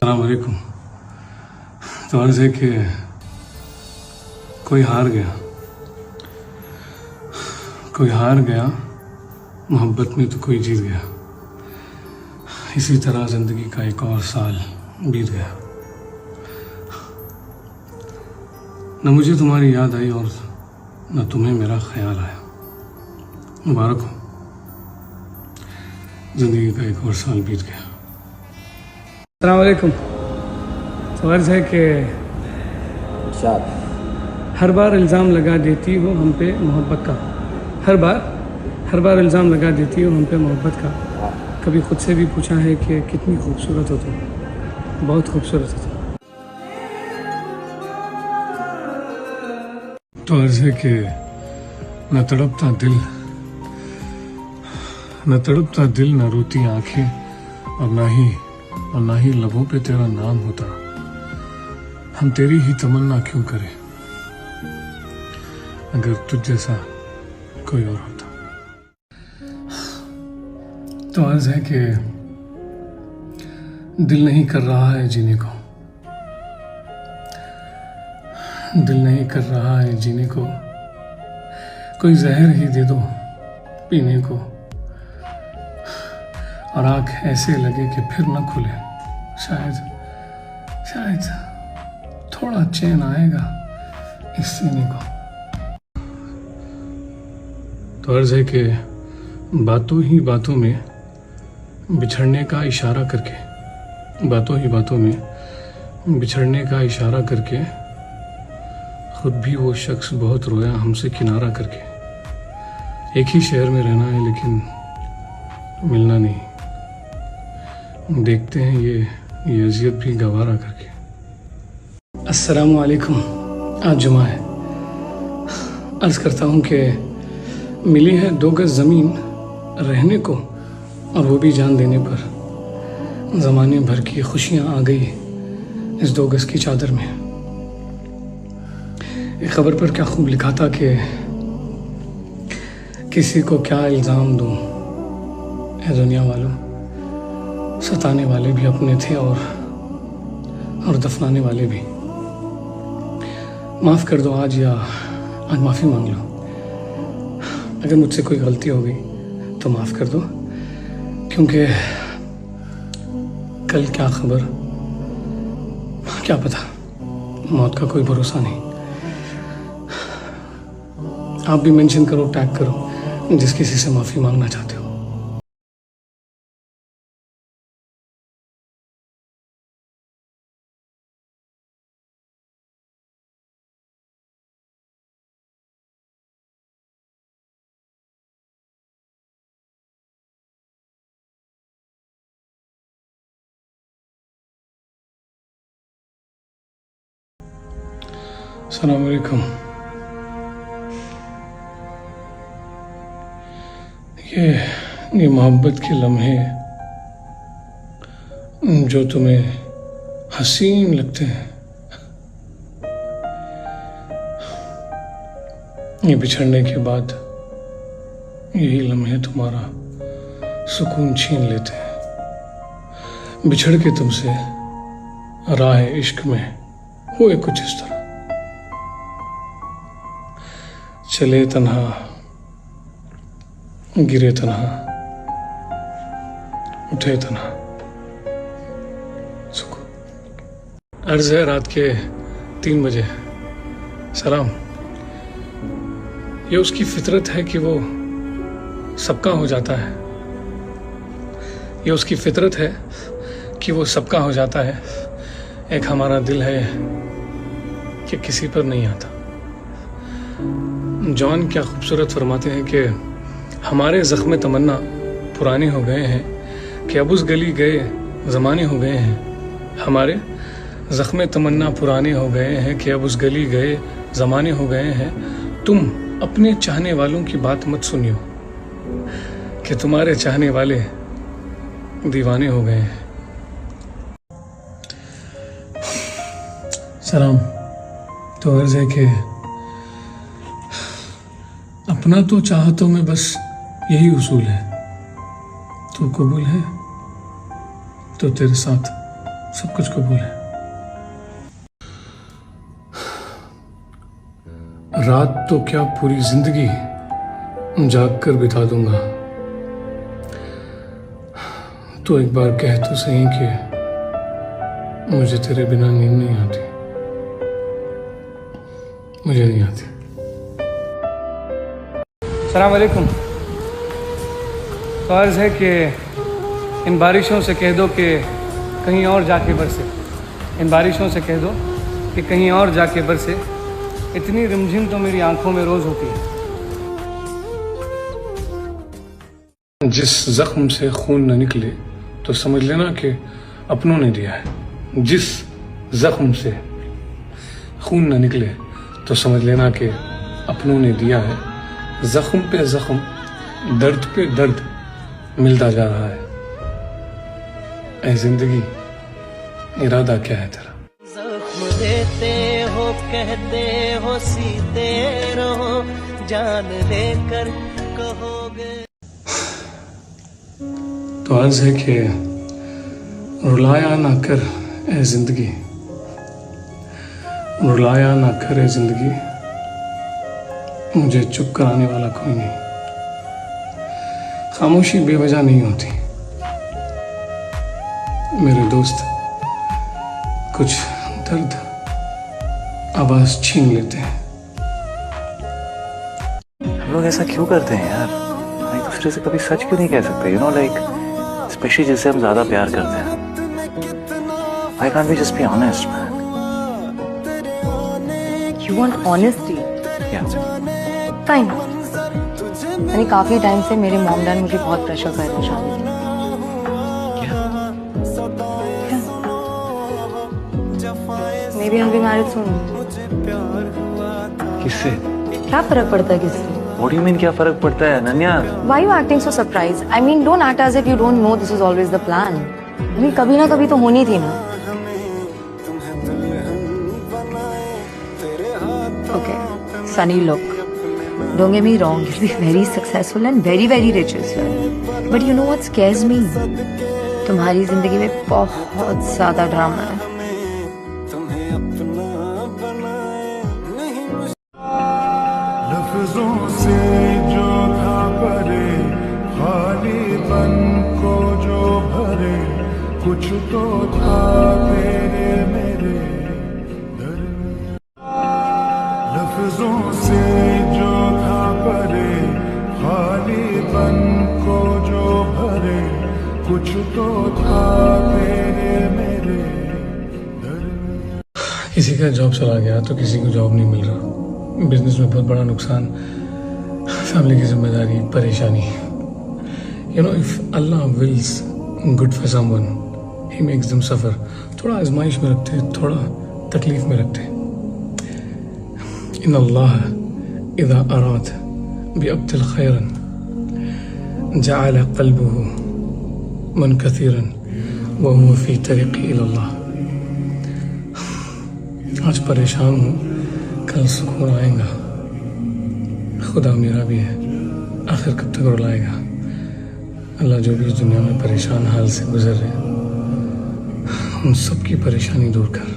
अस्सलाम वालेकुम। तो अर्ज़ है कि कोई हार गया मोहब्बत में तो कोई जीत गया। इसी तरह ज़िंदगी का एक और साल बीत गया। न मुझे तुम्हारी याद आई और न तुम्हें मेरा ख्याल आया। मुबारक हो, ज़िंदगी का एक और साल बीत गया। अस्सलाम वालेकुम। तो अर्ज़ है कि हर बार इल्ज़ाम लगा देती हो हम पे मोहब्बत का। हर बार इल्ज़ाम लगा देती हो हम पे मोहब्बत का। कभी खुद से भी पूछा है कि कितनी खूबसूरत हो तुम, बहुत खूबसूरत हो तुम। तो अर्ज़ है कि न तड़पता दिल न रोती आंखें और ना ही लबों पे तेरा नाम होता। हम तेरी ही तमन्ना क्यों करें अगर तुझ जैसा कोई और होता। तो अर्ज़ है कि दिल नहीं कर रहा है जीने को, कोई जहर ही दे दो पीने को, और आँख ऐसे लगे कि फिर न खुले। शायद थोड़ा चैन आएगा इस सीने को। तो अर्ज़ है कि बातों ही बातों में बिछड़ने का इशारा करके खुद भी वो शख्स बहुत रोया हमसे किनारा करके। एक ही शहर में रहना है लेकिन मिलना नहीं, देखते हैं ये अज़ियत भी गवारा करके। अस्सलामु अलैकुम। आज जुमा है। अर्ज़ करता हूँ कि मिली है 2 गज़ ज़मीन रहने को, और वो भी जान देने पर। ज़माने भर की खुशियाँ आ गई इस 2 गज़ की चादर में। एक खबर पर क्या खूब लिखा था कि किसी को क्या इल्ज़ाम दूँ ए दुनिया वालों, सताने वाले भी अपने थे और दफनाने वाले भी। माफ़ कर दो आज माफ़ी मांग लो। अगर मुझसे कोई गलती हो गई तो माफ़ कर दो, क्योंकि कल क्या खबर, क्या पता, मौत का कोई भरोसा नहीं। आप भी मेंशन करो, टैग करो जिस किसी से माफ़ी मांगना चाहते हो। अस्सलाम वालेकुम। ये मोहब्बत के लम्हे जो तुम्हें हसीन लगते हैं, ये बिछड़ने के बाद यही लम्हे तुम्हारा सुकून छीन लेते हैं। बिछड़ के तुमसे राह इश्क में हुए कुछ इस तरह, चले तन्हा गिरे तन्हा उठे तन्हा। सुकून। अर्ज़ है रात के 3 बजे। सलाम। ये उसकी फितरत है कि वो सबका हो जाता है। ये उसकी फितरत है कि वो सबका हो जाता है। एक हमारा दिल है कि किसी पर नहीं आता। जॉन क्या खूबसूरत फरमाते हैं कि हमारे ज़ख्म तमन्ना पुराने हो गए हैं कि अब उस गली गए ज़माने हो गए हैं। हमारे ज़ख्म तमन्ना पुराने हो गए हैं कि अब उस गली गए ज़माने हो गए हैं। तुम अपने चाहने वालों की बात मत सुनियो कि तुम्हारे चाहने वाले दीवाने हो गए हैं। सलाम। तो अर्ज़ है कि अपना तो चाहतों में बस यही उसूल है, तू कबूल है तो तेरे साथ सब कुछ कबूल है। रात तो क्या पूरी जिंदगी जाग कर बिता दूंगा। तो एक बार कह तो सही कि मुझे तेरे बिना नींद नहीं आती, मुझे नहीं आती। अस्सलाम वालेकुम। तो अर्ज़ है कि इन बारिशों से कह दो कि कहीं और जाके बरसे। इन बारिशों से कह दो कि कहीं और जाके बरसे। इतनी रिमझिम तो मेरी आंखों में रोज़ होती है। जिस जख्म से खून न निकले तो समझ लेना कि अपनों ने दिया है। जिस जख्म से खून न निकले तो समझ लेना कि अपनों ने दिया है। जख्म पे जख्म, दर्द पे दर्द मिलता जा रहा है। ऐ जिंदगी, इरादा क्या है तेरा? जख्म देते हो, कहते हो सीते रहो, जान लेकर कहोगे। तो अर्ज है कि रुलाया ना कर ए जिंदगी, रुलाया ना कर ए जिंदगी, मुझे चुप कराने वाला कोई नहीं। खामोशी बेवजह नहीं होती मेरे दोस्त। कुछ दर्द आवाज छीन लेते हैं। हम लोग ऐसा क्यों करते हैं यार? हम एक दूसरे से कभी सच क्यों नहीं कह सकते? लाइक स्पेशली जिससे हम ज्यादा प्यार करते हैं। Why can't we just be honest, man? You want honesty? Yeah. Fine. यानी काफी टाइम से मेरे मॉम डैड मुझे बहुत प्रेशर कर रहे हैं शादी के लिए। Maybe I'll be married soon. किससे? क्या फर्क पड़ता है किससे? What do you mean क्या फर्क पड़ता है नन्या? Why are you acting so surprised? I mean, don't act as if you don't know this is always the plan. I mean, कभी ना कभी तो होनी थी ना। Okay, Sunny, look. Don't get me wrong. You'll be very successful and very, very rich as well. But you know what scares me? तुम्हारी जिंदगी में बहुत ज्यादा ड्रामा है। लफ्जों से जो था परे, खालीपन को जो भरे, कुछ तो था तेरे मेरे दरमियां। लफ्जों से जो था परे, खालीपन को जो भरे, कुछ तो था तेरे मेरे दरमियां। किसी का जॉब चला गया तो किसी को जॉब नहीं मिल रहा। बिजनेस में बहुत बड़ा नुकसान, फैमिली की जिम्मेदारी, परेशानी। If Allah wills good for someone, he makes them suffer. थोड़ा आजमाइश में रखते हैं, थोड़ा तकलीफ में रखते हैं। इन अल्लाह इदा अराद बिअब्दिल खैरन जअल क़ल्बुहु मुनकसिरन व हुवा फी तरीक़ी इलल्लाह। आज परेशान हूँ, कल सुकून आएगा। खुदा मेरा भी है, आखिर कब तक रुलाएगा? अल्लाह जो भी इस दुनिया में परेशान हाल से गुजर रहे हैं, उन सब की परेशानी दूर कर।